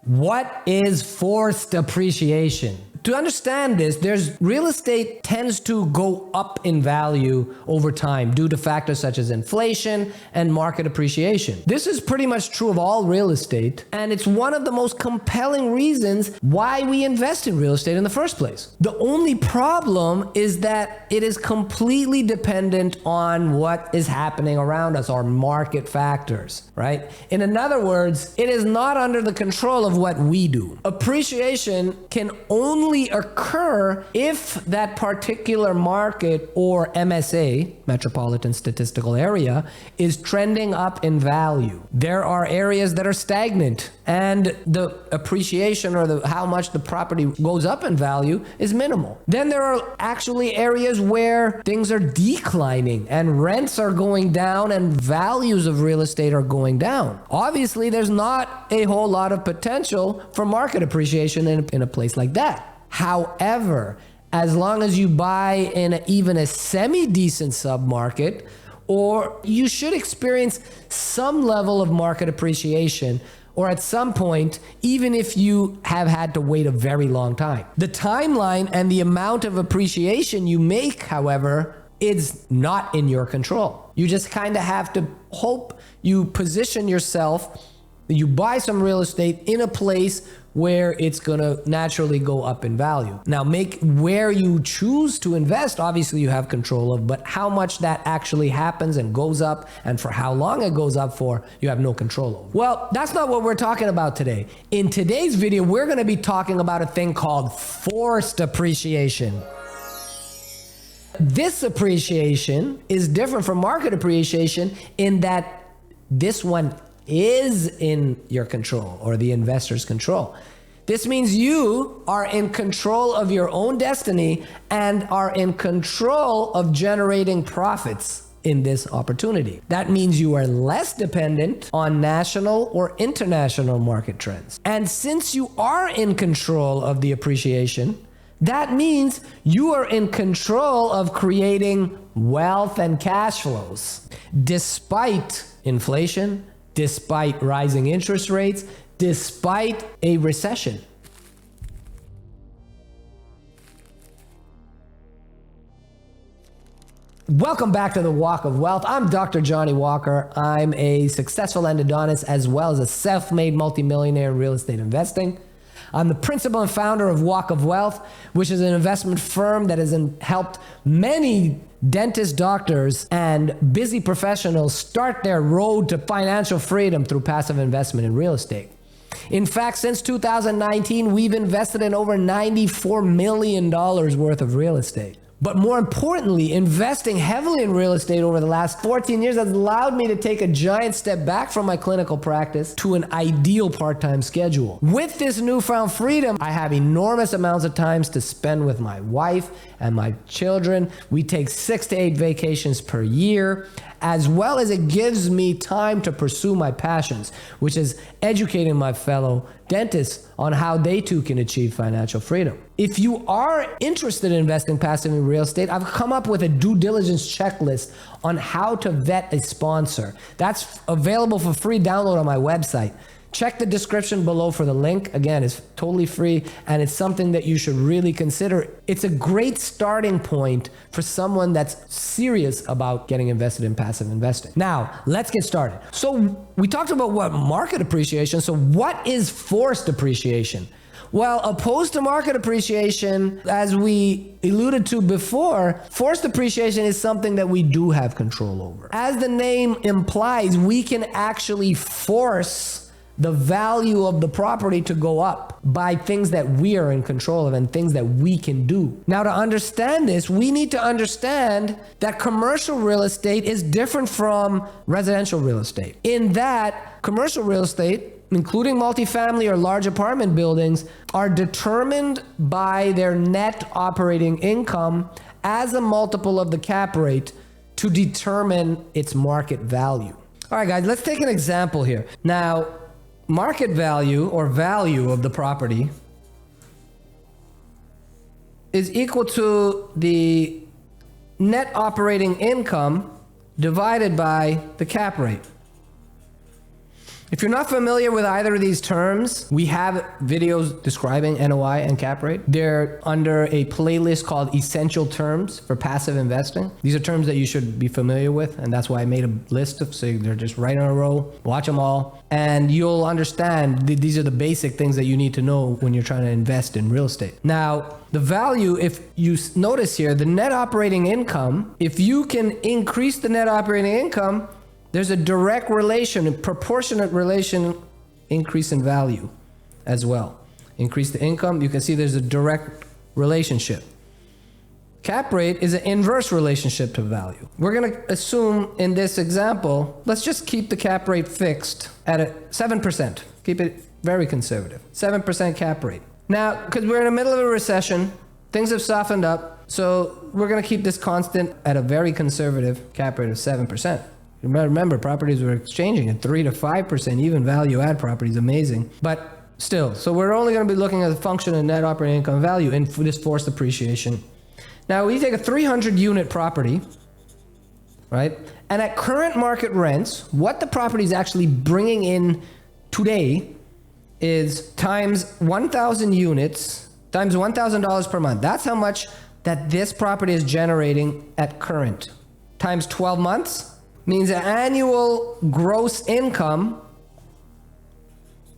What is forced appreciation? To understand this, real estate tends to go up in value over time due to factors such as inflation and market appreciation. This is pretty much true of all real estate, and it's one of the most compelling reasons why we invest in real estate in the first place. The only problem is that it is completely dependent on what is happening around us, or market factors, right? In other words, it is not under the control of what we do. Appreciation can only occur if that particular market or MSA, metropolitan statistical area, is trending up in value. There are areas that are stagnant and the appreciation or how much the property goes up in value is minimal. Then there are actually areas where things are declining and rents are going down and values of real estate are going down. Obviously, there's not a whole lot of potential for market appreciation in a place like that. However, as long as you buy in even a semi-decent submarket, or you should experience some level of market appreciation, or at some point, even if you have had to wait a very long time. The timeline and the amount of appreciation you make, however, is not in your control. You just kind of have to hope you position yourself, you buy some real estate in a place where it's going to naturally go up in value. Now, where you choose to invest, obviously you have control of, but how much that actually happens and goes up and for how long it goes up for, you have no control over. Well, that's not what we're talking about today. In today's video, we're going to be talking about a thing called forced appreciation. This appreciation is different from market appreciation in that this one is in your control, or the investor's control. This means you are in control of your own destiny and are in control of generating profits in this opportunity. That means you are less dependent on national or international market trends. And since you are in control of the appreciation, that means you are in control of creating wealth and cash flows despite inflation, despite rising interest rates, despite a recession. Welcome back to the Walk of Wealth. I'm Dr. Jonny Walker. I'm a successful endodontist as well as a self-made multimillionaire in real estate investing. I'm the principal and founder of Walk of Wealth, which is an investment firm that has helped many dentists, doctors, and busy professionals start their road to financial freedom through passive investment in real estate. In fact, since 2019, we've invested in over $94 million worth of real estate. But more importantly, investing heavily in real estate over the last 14 years has allowed me to take a giant step back from my clinical practice to an ideal part-time schedule. With this newfound freedom, I have enormous amounts of time to spend with my wife and my children. We take 6 to 8 vacations per year, as well as it gives me time to pursue my passions, which is educating my fellow dentists on how they too can achieve financial freedom. If you are interested in investing passively in real estate, I've come up with a due diligence checklist on how to vet a sponsor. That's available for free download on my website. Check the description below for the link. Again, it's totally free and it's something that you should really consider. It's a great starting point for someone that's serious about getting invested in passive investing. Now, let's get started. So we talked about what market appreciation. So what is forced appreciation? Well, opposed to market appreciation, as we alluded to before, forced appreciation is something that we do have control over. As the name implies, we can actually force the value of the property to go up by things that we are in control of and things that we can do. Now, to understand this, we need to understand that commercial real estate is different from residential real estate, in that commercial real estate, including multifamily or large apartment buildings, are determined by their net operating income as a multiple of the cap rate to determine its market value. All right, guys, let's take an example here. Now, market value or value of the property is equal to the net operating income divided by the cap rate. If you're not familiar with either of these terms, we have videos describing NOI and cap rate. They're under a playlist called Essential Terms for Passive Investing. These are terms that you should be familiar with, and that's why I made a list of, so they're just right in a row. Watch them all, and you'll understand these are the basic things that you need to know when you're trying to invest in real estate. Now, the value, if you notice here, the net operating income, if you can increase the net operating income, there's a direct relation, a proportionate relation, increase in value as well. Increase the income, you can see there's a direct relationship. Cap rate is an inverse relationship to value. We're gonna assume in this example, let's just keep the cap rate fixed at 7%. Keep it very conservative, 7% cap rate. Now, because we're in the middle of a recession, things have softened up, so we're gonna keep this constant at a very conservative cap rate of 7%. Remember, properties were exchanging at 3 to 5%, even value add properties, amazing. But still, so we're only going to be looking at the function of net operating income value and this forced appreciation. Now, we take a 300 unit property, right? And at current market rents, what the property is actually bringing in today is times 1,000 units, times $1,000 per month. That's how much that this property is generating at current. Times 12 months. Means an annual gross income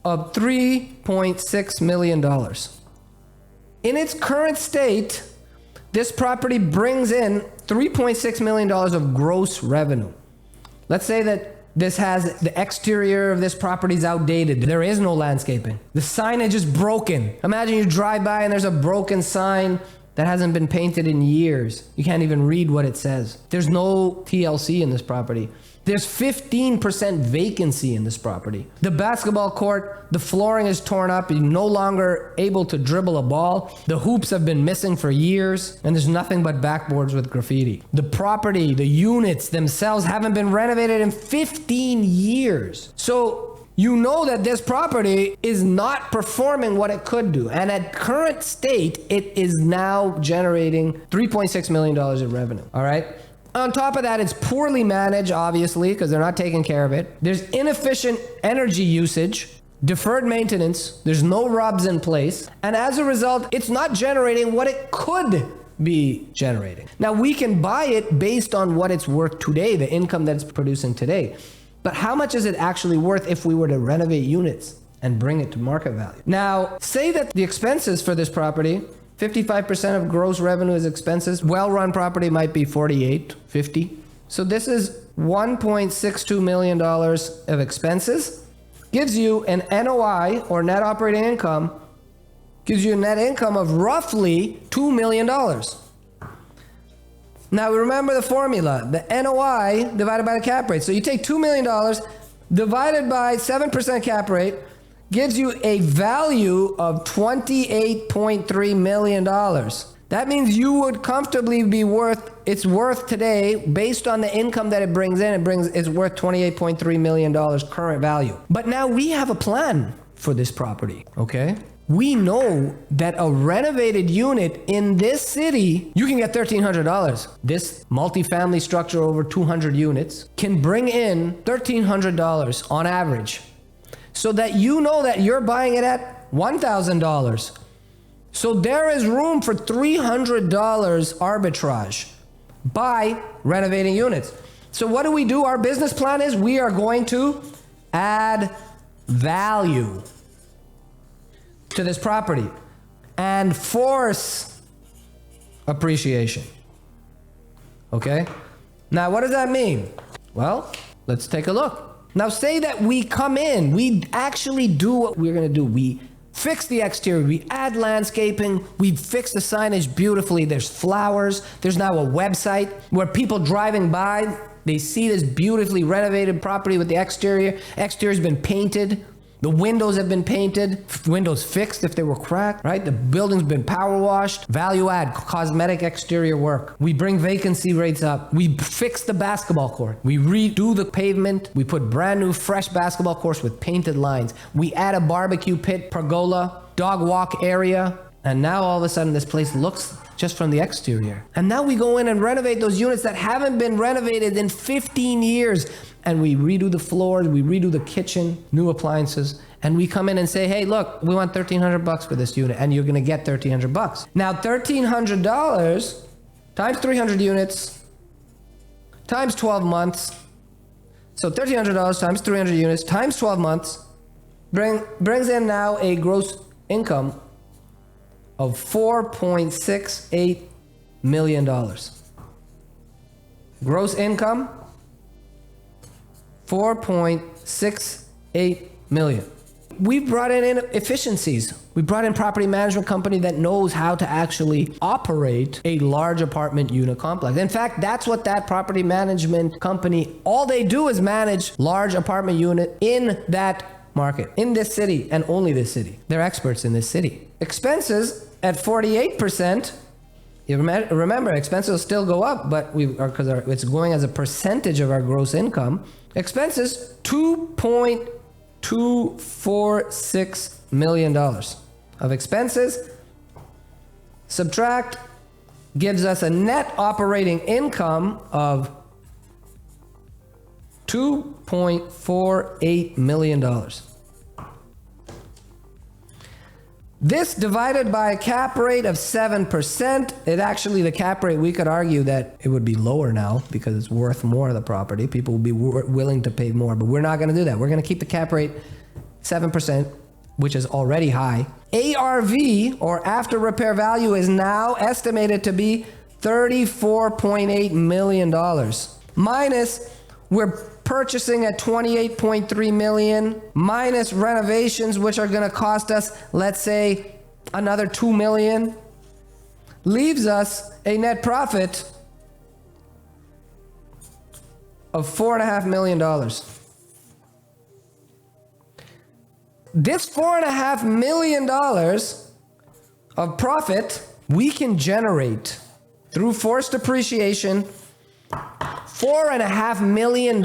of $3.6 million. In its current state, this property brings in $3.6 million of gross revenue. Let's say that this has the exterior of this property is outdated. There is no landscaping. The signage is broken. Imagine you drive by and there's a broken sign that hasn't been painted in years. You can't even read what it says. There's no TLC in this property. There's 15% vacancy in this property. The basketball court, the flooring is torn up. You're no longer able to dribble a ball. The hoops have been missing for years, and there's nothing but backboards with graffiti. The property, the units themselves haven't been renovated in 15 years. So you know that this property is not performing what it could do. And at current state, it is now generating $3.6 million in revenue, all right? On top of that, it's poorly managed, obviously, because they're not taking care of it. There's inefficient energy usage, deferred maintenance, there's no RUBS in place, and as a result, it's not generating what it could be generating. Now, we can buy it based on what it's worth today, the income that it's producing today. But how much is it actually worth if we were to renovate units and bring it to market value? Now, say that the expenses for this property, 55% of gross revenue is expenses. Well-run property might be 48, 50. So this is $1.62 million of expenses. Gives you an NOI, or net operating income, gives you a net income of roughly $2 million. Now remember the formula, the NOI divided by the cap rate. So you take $2 million divided by 7% cap rate, gives you a value of $28.3 million. That means you would comfortably be it's worth today, based on the income that it brings in, it's worth $28.3 million current value. But now we have a plan for this property, okay? We know that a renovated unit in this city, you can get $1,300. This multifamily structure over 200 units can bring in $1,300 on average. So that you know that you're buying it at $1,000. So there is room for $300 arbitrage by renovating units. So what do? Our business plan is we are going to add value to this property and force appreciation. Okay? Now, what does that mean? Well, let's take a look. Now, say that we come in, we actually do what we're going to do. We fix the exterior, we add landscaping, we fix the signage beautifully. There's flowers. There's now a website where people driving by, they see this beautifully renovated property with the exterior. Exterior's been painted. The windows have been painted, windows fixed if they were cracked, right? The building's been power washed, value add, cosmetic exterior work. We bring vacancy rates up. We fix the basketball court. We redo the pavement. We put brand new, fresh basketball courts with painted lines. We add a barbecue pit, pergola, dog walk area. And now all of a sudden this place looks just from the exterior. And now we go in and renovate those units that haven't been renovated in 15 years. And we redo the floors, we redo the kitchen, new appliances. And we come in and say, hey, look, we want $1,300 for this unit. And you're going to get $1,300. Now, $1,300 times 300 units times 12 months. So $1,300 times 300 units times 12 months brings in now a gross income of $4.68 million. Gross income, $4.68 million. We brought in efficiencies. We brought in property management company that knows how to actually operate a large apartment unit complex. In fact, that's what that property management company, all they do is manage large apartment unit in that market, in this city and only this city. They're experts in this city. Expenses at 48%. You remember, expenses will still go up, but because it's going as a percentage of our gross income. Expenses, $2.246 million of expenses. Subtract gives us a net operating income of $2.48 million. This divided by a cap rate of 7%, the cap rate, we could argue that it would be lower now because it's worth more of the property. People will be willing to pay more, but we're not going to do that. We're going to keep the cap rate 7%, which is already high. ARV, or after repair value, is now estimated to be $34.8 million. Minus, we're purchasing at $28.3 million, minus renovations, which are going to cost us, let's say, another $2 million, leaves us a net profit of $4.5 million. This $4.5 million of profit we can generate through forced depreciation. $4.5 million.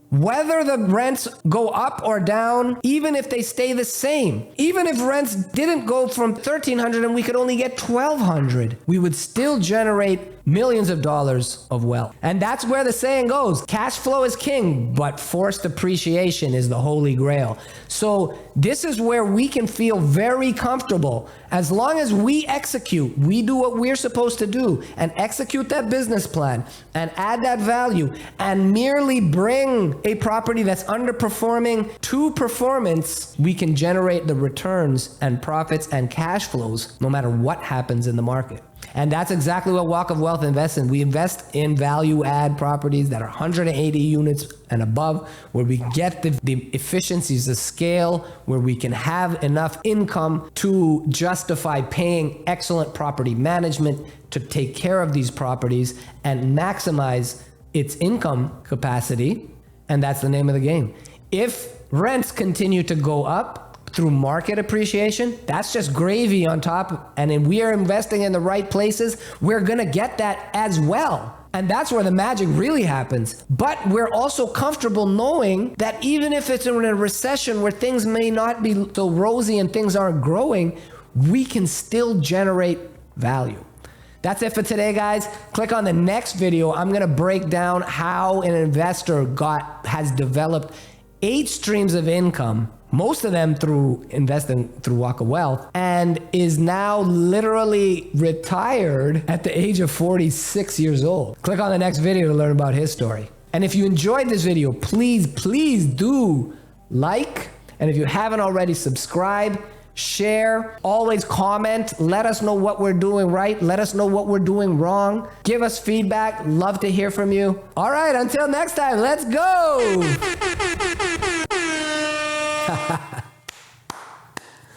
Whether the rents go up or down, even if they stay the same, even if rents didn't go from $1,300 and we could only get $1,200, we would still generate millions of dollars of wealth. And that's where the saying goes, cash flow is king, but forced depreciation is the holy grail. So this is where we can feel very comfortable. As long as we execute, we do what we're supposed to do and execute that business plan and add that value and merely bring a property that's underperforming to performance, we can generate the returns and profits and cash flows no matter what happens in the market. And that's exactly what Walk of Wealth invests in. We invest in value add properties that are 180 units and above, where we get the efficiencies of scale, where we can have enough income to justify paying excellent property management to take care of these properties and maximize its income capacity. And that's the name of the game. If rents continue to go up through market appreciation, that's just gravy on top. And if we are investing in the right places, we're gonna get that as well. And that's where the magic really happens. But we're also comfortable knowing that even if it's in a recession where things may not be so rosy and things aren't growing, we can still generate value. That's it for today, guys. Click on the next video. I'm gonna break down how an investor has developed 8 streams of income, most of them through investing through Walk of Wealth, and is now literally retired at the age of 46 years old. Click on the next video to learn about his story. And if you enjoyed this video, please do like, and if you haven't already, subscribe, share, always comment, let us know what we're doing right, let us know what we're doing wrong, give us feedback, love to hear from you. All right, until next time, let's go.